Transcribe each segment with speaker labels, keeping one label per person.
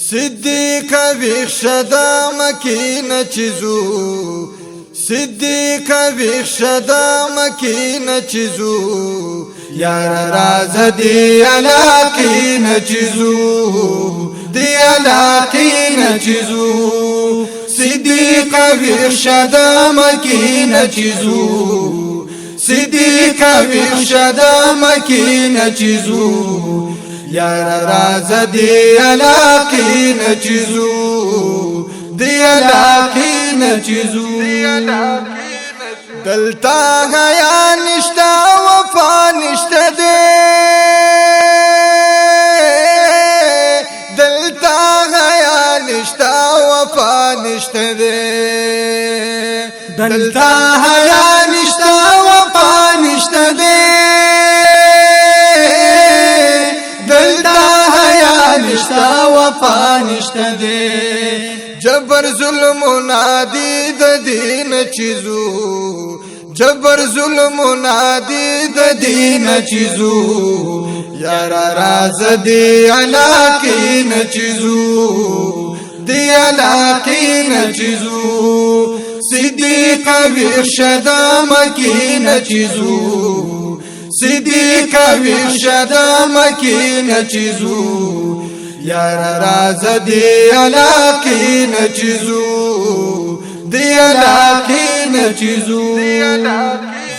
Speaker 1: صدیق ویخ شدا مکینه چیزو صدیق ویخ شدا مکینه چیزو یار راز دی علاقین چیزو دی علاقین چیزو صدیق ویخ شدا مکینه چیزو صدیق ویخ شدا مکینه چیزو یار راز دی علاقین چیزو دی علاقین چیزو دلتا حیا نشتا وفا نشتا دے دلتا حیا نشتا وفا نشتا دے دلتا حیا نشتا وفا نشتا دے نشتا وفا نشتا دے جبر ظلم نادی د دین چیزو جبر ظلم نادی د دین چیزو یار راز دی علاقین چیزو دی علاقین چیزو صدیق ویخ شدا مکین چیزو صدیق ویخ شدا مکین چیزو یار راز دی علاقین چیزو دی علاقین چیزو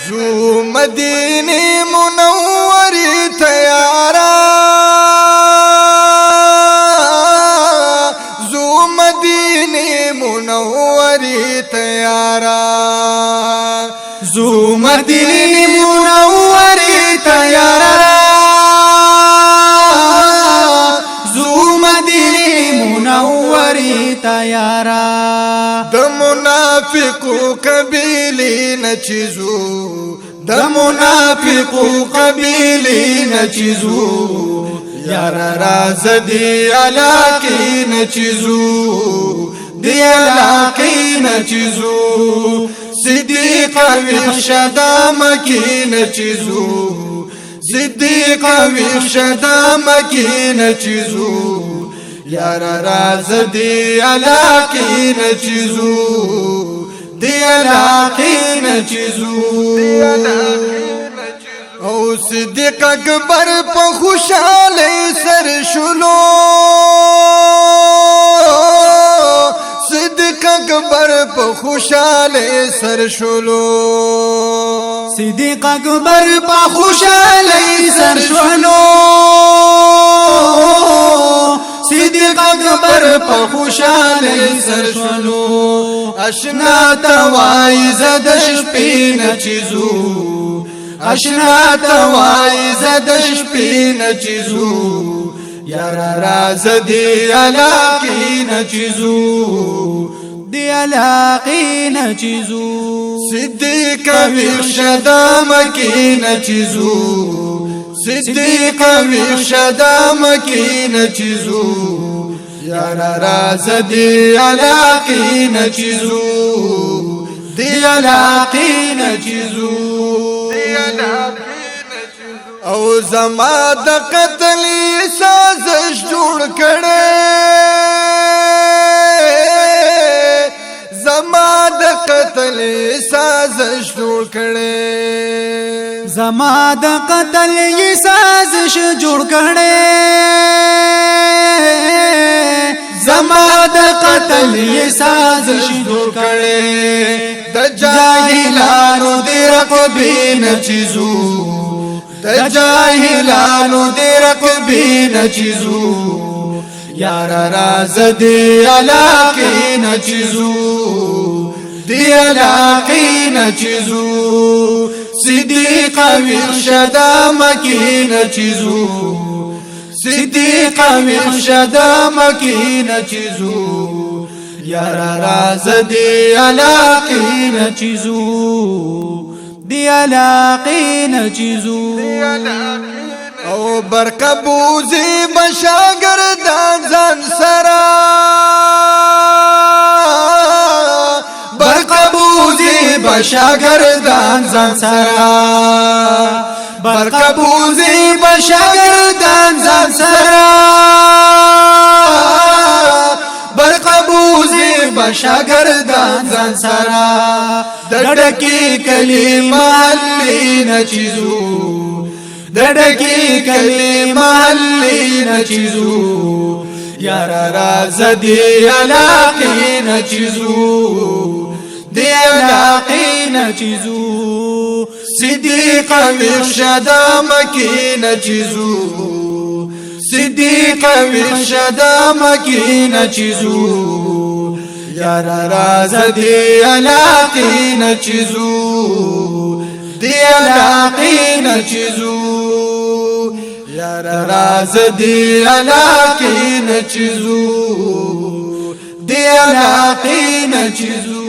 Speaker 1: زو مدینی منوری تیارا زو مدینی منوری تیارا زو مدینی منوری تیارا تیارا د منافقو قبیلی نچیزو د منافقو قبیلی نچیزو یار راز دی علاقی نچیزو دی علاقی نچیزو صدیق ویخ شدا مکی نچیزو صدیق ویخ شدا مکی نچیزو یار راز دی علاقین چیزو دی علاقین چیزو او صدیق اکبر پا خوشحالی سر شلو صدیق اکبر پا خوشحالی سر شلو
Speaker 2: صدیق اکبر پا خوشحالی سر شلو صدیق اکبر پا خوشحالی سر شلو
Speaker 1: اشنا توائی زدش پین چیزو اشنا توائی زدش پین چیزو یار راز دی علاقین چیزو
Speaker 2: دی علاقین چیزو
Speaker 1: صدیق ویخ شدا مکین چیزو صدیق ویخ شدا مکین چیزو یار راز دی علاقین چیزو دی علاقین چیزو او زما د قتل سازش جوړ کړي زما د قتل سازش جوړ کړي
Speaker 2: زما د قتل سازش جوړ کړي زما د قتل سازش جوړ کړي
Speaker 1: د جاهلانو د رقبین چیزو د جاهلانو د رقبین چیزو یار راز دی علاقین چیزو دی علاقین چیزو صدیق ویخ شدا مکین چیزو صدیق ویخ شدا مکین چیزو یار راز دی علاقین چیزو دی علاقین چیزو او برقبوزی بشاگردان زن سرا برقبوزی بشاگردان زن سرا برقبوزی بشاگردان زن سرا
Speaker 2: شاگردان ځان سره دډکی کلمه نچیزو دډکی کلمه نچیزو یار راز دی علاقی نچیزو دی علاقی نچیزو صدیق مرشد مکی نچیزو صدیق مرشد مکی نچیزو یار راز دی علاقی نچیزو دی علاقی نچیزو یار راز دی علاقی نچیزو دی علاقی نچیزو